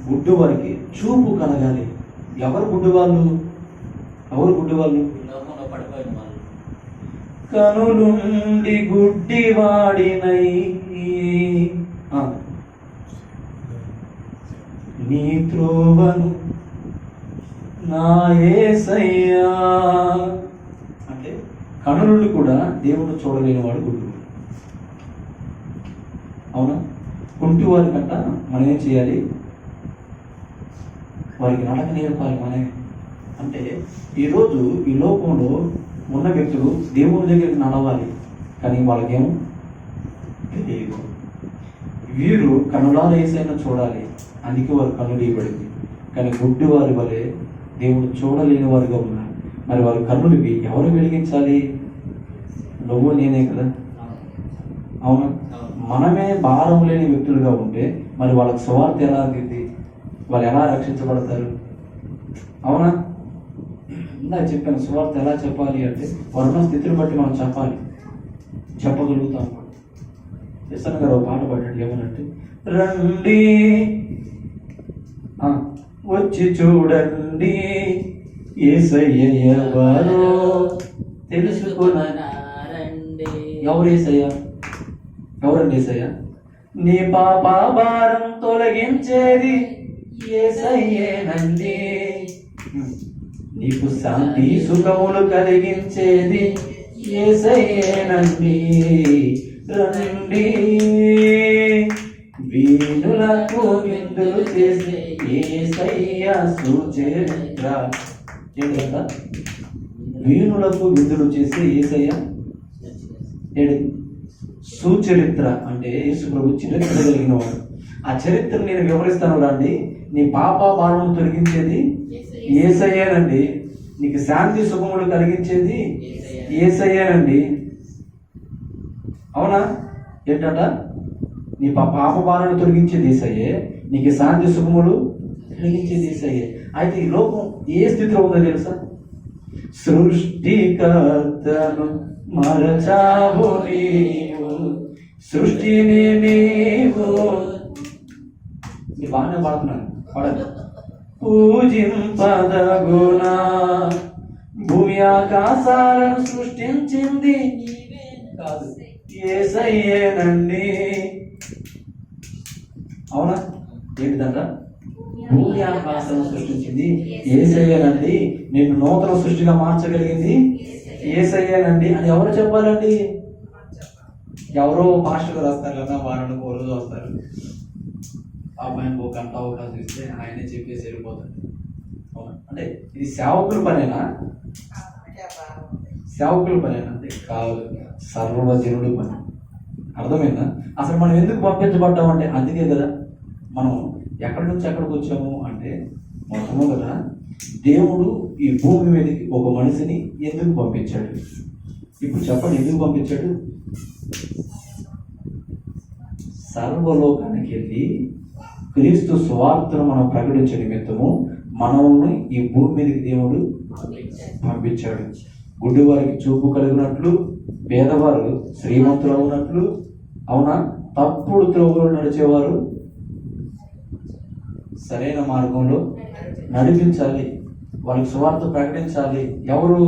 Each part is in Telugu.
గుడ్డు వారికి చూపు కలగాలి. ఎవరు గుడ్డు వాళ్ళు? కనులుండి గుడ్డి వాడినై నీ త్రోవను నా యేసయ్యా అంటే కనులు కూడా దేవుడు చూడలేని వాడు గుడ్డు. అవునా? కుంటి వారి కంట మనం ఏం చేయాలి? వారికి నడక నేర్పాలి మనమే. అంటే ఈరోజు ఈ లోకంలో ఉన్న వ్యక్తులు దేవుని దగ్గరికి నడవాలి, కానీ వాళ్ళకేమో తెలియదు. వీరు కనులాల యేసయ్యను చూడాలి, అందుకే వారు కన్నులు ఇవ్వబడింది. కానీ గుడ్డి వారి వలె దేవుడు చూడలేని వారుగా ఉన్నారు. మరి వారి కన్నులు ఎవరు వెలిగించాలి? నువ్వు నేనే కదా. అవును, మనమే భారం లేని వ్యక్తులుగా ఉంటే మరి వాళ్ళకి సువార్త ఎలా అందింది? వాళ్ళు ఎలా రక్షించబడతారు? అవునా? ఇందాక చెప్పాను, సువార్త ఎలా చెప్పాలి అంటే వారున్న స్థితిని బట్టి మనం చెప్పగలుగుతాం. ఎస్ఎన్ గారు ఒక పాట పాడాడు, ఏమనంటే రండి వచ్చి చూడండి యేసయ్య ఎవరో తెలుసుకున్నారండి. ఎవరు యేసయ్య? ఎవరండి యేసయ్య? నీ పాప భారం తొలగించేది యేసయ్యేనండి. నీకు శాంతి సుఖములు కలిగించేది యేసయ్యేనండి. రండి వీణులకు విందులు చేసే యేసయ్య సుచరిత్ర. ఏంటంట? వీణులకు విందులు చేసే యేసయ్య సుచరిత్ర అంటే యేసు ప్రభు చరిత్ర కలిగిన వాడు. ఆ చరిత్ర నేను వివరిస్తాను రండి. నీ పాప భారం తొలగించేది యేసయ్యేనండి. నీకు శాంతి సుఖములు కలిగించేది యేసయ్యేనండి. అవునా? ఏంటంట? నీ పాప భారాన్ని తొలగించేది యేసయ్యే, నీకు శాంతి సుఖములు కలిగించేది యేసయ్యే. అయితే ఈ లోకం ఏ స్థితిలో ఉందో తెలుసా? సృష్టికర్తను మరచావు నీవు, సృష్టిని నీవు. బాగానే పాడుతున్నాను, పాడండి. పూజింపదగునా భూమి ఆకాశాలను సృష్టించింది కాదు, యేసయ్యేనండి. అవునా? ఏంటిదంట? భూమి ఆకాశాలను సృష్టించింది యేసయ్యేనండి. నేను నూతన సృష్టిగా మార్చగలిగింది యేసయ్యేనండి అని ఎవరు చెప్పాలండి? ఎవరో పాస్టర్ వస్తారు కదా, వారానికి ఒక రోజు వస్తారు, అబ్బాయిని ఒక గంట అవకాశం ఇస్తే ఆయనే చెప్పేసి వెళ్ళిపోతాడు. అవునా? అంటే ఇది సేవకుల పనేనా? సేవకుల పనేనా? కాదు, సర్వజనుడి పని. అర్థమైందా? అసలు మనం ఎందుకు పంపించబడ్డామంటే అందుకే కదా. మనం ఎక్కడి నుంచి ఎక్కడికి వచ్చాము అంటే మొట్టమొదట దేవుడు ఈ భూమి మీదకి ఒక మనిషిని ఎందుకు పంపించాడు? ఇప్పుడు చెప్పండి, ఎందుకు పంపించాడు? సర్వలోకానికి వెళ్ళి క్రీస్తు సువార్తను మనం ప్రకటించే నిమిత్తము మనల్ని ఈ భూమి మీదకి దేవుడు పంపించాడు. గుడ్డి వారికి చూపు కలిగినట్లు, పేదవారు శ్రీమంతులు అవునట్లు. అవునా? తప్పుడు త్రోవలో నడిచేవారు సరైన మార్గంలో నడిపించాలి, వాళ్ళకి సువార్త ప్రకటించాలి. ఎవరు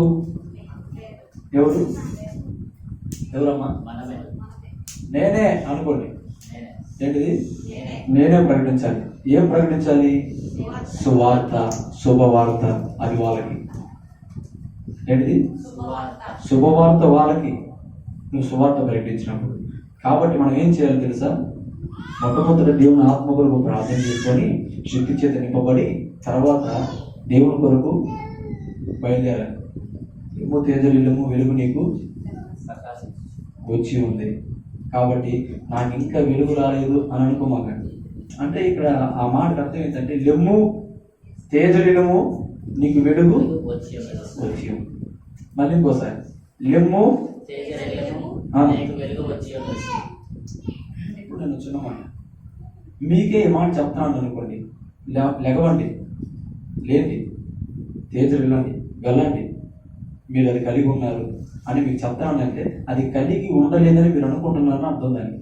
ఎవరమ్మా? నేనే అనుకోండి. ఏంటిది? నేనే ప్రకటించాలి. ఏం ప్రకటించాలి? సువార్త, శుభవార్త. అది వాళ్ళకి. ఏంటిది? శుభవార్త వాళ్ళకి. నువ్వు సువార్త ప్రకటించినప్పుడు. కాబట్టి మనం ఏం చేయాలి తెలుసా? మొట్టమొదటి దేవుని ఆత్మ కొరకు ప్రార్థన చేసుకొని శక్తి చేత నింపబడి తర్వాత దేవుని కొరకు బయలుదేరాలి. ఏమో తేజరిల్లము వెలుగు నీకు వచ్చి ఉంది, కాబట్టి నాకు ఇంకా వెలుగు రాలేదు అని అనుకోమాకండి. అంటే ఇక్కడ ఆ మాటకు అర్థం ఏంటంటే లెమ్ము తేజరిల్లము నీకు వెలుగు వచ్చి ఉంది. మళ్ళీ ఇంకోసారి లెమ్ము. ఇప్పుడు నేను చిన్న మాట మీకే ఈ మాట చెప్తాను అనుకోండి, లెగవండి, లేండి, తేజరిల్లండి, వెళ్ళండి, మీరు అది కలిగి ఉన్నారు అని మీకు చెప్తానంటే అది కలిగి ఉండలేదని మీరు అనుకుంటున్నారని అర్థం. దానికి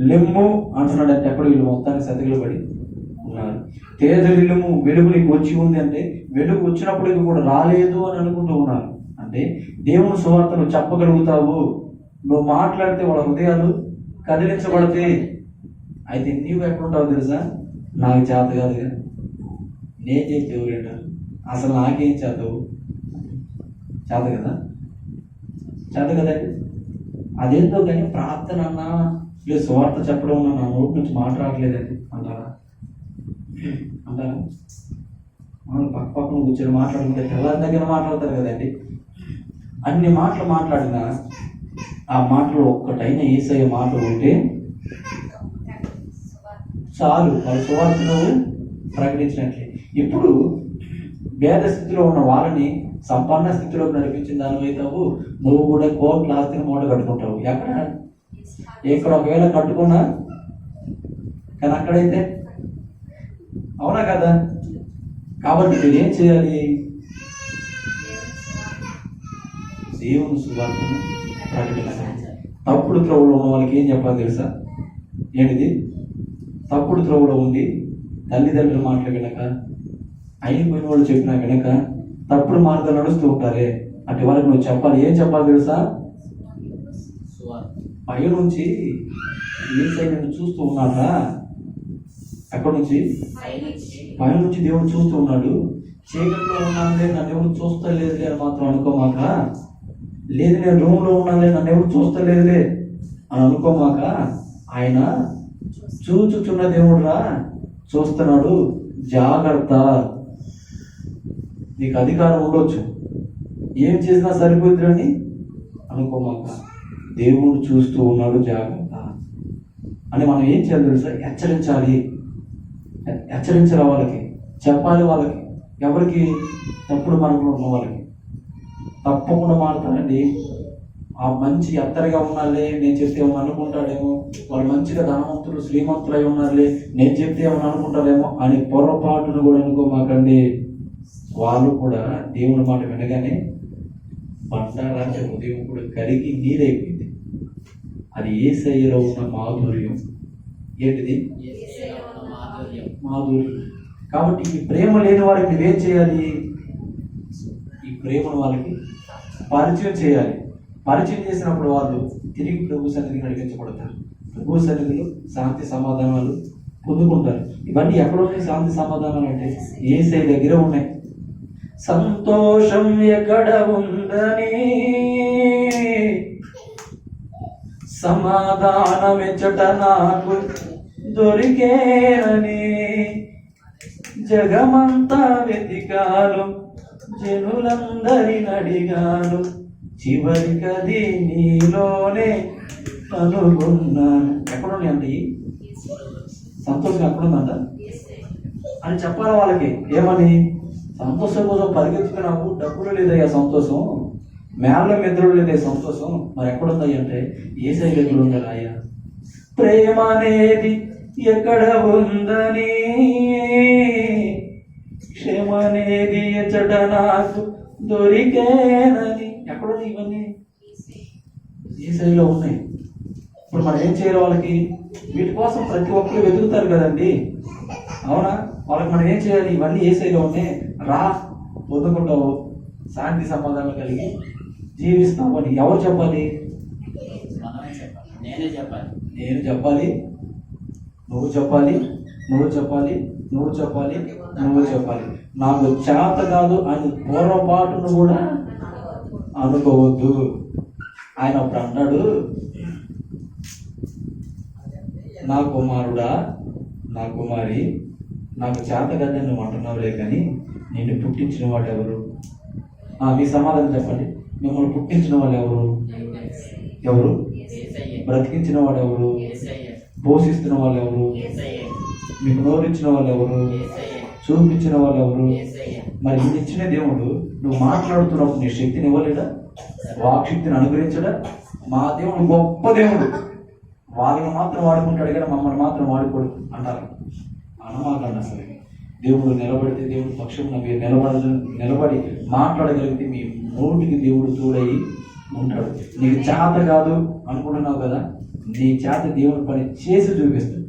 లెమ్ము అంటున్నాడంటే ఎక్కడ వీళ్ళు మొత్తానికి సతికిలు పడి ఉన్నారు. తేజరిల్లుము, వెలుగు నీకు వచ్చి ఉంది అంటే వెలుగు వచ్చినప్పటికీ కూడా రాలేదు అని అనుకుంటూ ఉన్నారు. అంటే దేవుని సువార్త నువ్వు చెప్పగలుగుతావు, నువ్వు మాట్లాడితే వాళ్ళ హృదయాలు కదిలించబడితే. అయితే నీవు ఎక్కడుంటావు తెలుసా? నాకు చేత కాదుగా, నేను చేస్తే ఎవరు అసలు నాకేం చేతవు? చేత కదా, చేత కదండి. అదేంటో కానీ ప్రార్థన అన్నా లేదు, సువార్త చెప్పడం అన్నా నా నోటి నుంచి మాట్లాడలేదండి అంటారా? మనం పక్క పక్కన కూర్చొని మాట్లాడుకుంటే తెల్లారి దగ్గర మాట్లాడతారు కదండి. అన్ని మాటలు మాట్లాడినా ఆ మాటలు ఒక్కటైనా యేసయ్య మాటలు ఉంటే చాలు, వాళ్ళ సువార్తను ప్రకటించినట్లే. ఇప్పుడు భేద స్థితిలో ఉన్న వాళ్ళని సంపన్న స్థితిలోకి నడిపించిన దానివైతావు. నువ్వు కూడా కోట్ల ఆస్తిని మూట కట్టుకుంటావు. ఎక్కడ ఒకవేళ కట్టుకున్నా కానీ అక్కడైతే అవునా కదా? కాబట్టి మీరు ఏం చేయాలి? దేవుని సువార్తను ప్రకటించాలి. తప్పుడు త్రోవలో ఉన్న వాళ్ళకి ఏం చెప్పాలి తెలుసా? ఏంటిది? తప్పుడు త్రోవలో ఉండి తల్లిదండ్రుల మాటలు వినక, అయిపోయిన వాళ్ళు చెప్పినా వినక తప్పుడు మార్గాలు నడుస్తూ ఉంటారే, అటు వాళ్ళకి నువ్వు చెప్పాలి. ఏం చెప్పాలి తెలుసా? పై నుంచి యేసయ్య నిన్ను చూస్తూ ఉన్నాడా? ఎక్కడి నుంచి? పై నుంచి దేవుడు చూస్తూ ఉన్నాడు. చీకట్లో ఉన్నానులే, నన్ను ఎవరు చూస్తా లేదులే అని మాత్రం అనుకోమాక. లేదు నేను రూమ్లో ఉన్నానులే, నన్ను ఎవరు చూస్తా లేదులే అని అనుకోమాక. ఆయన చూచుచున్న దేవుడురా, చూస్తున్నాడు, జాగ్రత్త. నీకు అధికారం ఉండొచ్చు, ఏం చేసినా సరిపోద్ది అని అనుకోమాక. దేవుడు చూస్తూ ఉన్నాడు, జాగ్రత్త అని మనం ఏం చేయాలి తెలుసా? హెచ్చరించాలి. హెచ్చరించాలి, వాళ్ళకి చెప్పాలి. వాళ్ళకి ఎవరికి? తప్పుడు మనకు ఉన్న వాళ్ళకి తప్పకుండా మారుతానండి. ఆ మంచి ఎత్తరగా ఉన్నారులే, నేను చెప్తే ఏమో అనుకుంటాడేమో, వాళ్ళు మంచిగా ధనవంతులు శ్రీమంతులు అయి ఉన్నారులే, నేను చెప్తే ఏమని అనుకుంటారేమో అని పొరపాటును కూడా అనుకోమాకండి. వాళ్ళు కూడా దేవుని మాట వినగానే బండారాజ ఉదయం కూడా కరిగి నీరైపోయింది. అది యేసయ్యలో ఉన్న మాధుర్యం. ఏంటిది? మాధుర్యం. కాబట్టి ఈ ప్రేమ లేని వారికి నువ్వేం చేయాలి? ఈ ప్రేమను వాళ్ళకి పరిచయం చేయాలి. పరిచయం చేసినప్పుడు వాళ్ళు తిరిగి ప్రభు సన్నిధికి నడిపించబడతారు. ప్రభు సన్నిధిలో శాంతి సమాధానాలు పొందుకుంటారు. ఇవన్నీ ఎక్కడ ఉన్నాయి శాంతి సమాధానాలు అంటే? యేసయ్య దగ్గర ఉన్నాయి. సంతోషం ఎక్కడ ఉందని, సమాధానం ఎచ్చట నాకు దొరికేనని, జగమంతా వెతికాను, జనులందరిని అడిగాను, చివరికది నీలోనే కనుగొన్నాను. ఎక్కడున్నాయి అంటే ఈ సంతోషం ఎక్కడుందంట అని చెప్పాలి వాళ్ళకి. ఏమని? సంతోషం కోసం పరిగెత్తుకున్నావు, డబ్బులు లేదయ్యా సంతోషం, మేళ్ళ మిత్రులు లేదే సంతోషం, మరి ఎక్కడుందయ్య అంటే యేసయ్య దగ్గర ఉందా అయ్యా. ప్రేమ అనేది ఎక్కడ ఉందని, క్షేమ అనేది ఎచ్చట నాకు దొరికేనని. ఎక్కడున్నాయి ఇవన్నీ? యేసయ్యలో ఉన్నాయి. ఇప్పుడు మనం ఏం చేయాలి? వాళ్ళకి వీటి కోసం ప్రతి ఒక్కరు వెతుకుతారు కదండి, అవునా? వాళ్ళకి మనం ఏం చేయాలి? ఇవన్నీ యేసయ్యలో ఉన్నాయి, రా పొందుకుంటావు, శాంతి సమాధానం కలిగి జీవిస్తావు అని ఎవరు చెప్పాలి? నేను చెప్పాలి, నువ్వు చెప్పాలి, నువ్వు చెప్పాలి, నువ్వు చెప్పాలి, నువ్వు చెప్పాలి. నాకు చేత కాదు అని పూర్వపాటును కూడా అనుకోవద్దు. ఆయన అప్పుడు అన్నాడు, నా కుమారుడా, నా కుమారి, నాకు చేత కదని నువ్వు అంటున్నావులే, కానీ నిన్ను పుట్టించిన వాడు ఎవరు? మీ సమాధానం చెప్పండి. మిమ్మల్ని పుట్టించిన వాళ్ళు ఎవరు? ఎవరు? బ్రతికించిన వాడు ఎవరు? పోషిస్తున్న వాళ్ళు ఎవరు? మీకు నోరించిన వాళ్ళు ఎవరు? చూపించిన వాళ్ళు ఎవరు? మరి ఇది ఇచ్చిన దేవుడు నువ్వు మాట్లాడుతున్నప్పుడు నీ శక్తిని ఇవ్వలేదా? వాక్శక్తిని అనుగ్రహించడా? మా దేవుడు గొప్ప దేవుడు, వాళ్ళని మాత్రం వాడుకుంటాడు కానీ మమ్మల్ని మాత్రం వాడుకోడు అంటారు. అనమాకండి. అసలు దేవుడు నిలబడితే, దేవుడు పక్షంలో మీరు నిలబడి మాట్లాడగలిగితే మీ నోటికి దేవుడు తోడై ఉంటాడు. నీకు చేత కాదు అనుకుంటున్నావు కదా, నీ చేత దేవుని పని చేసి చూపిస్తాడు.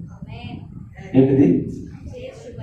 ఏంటిది?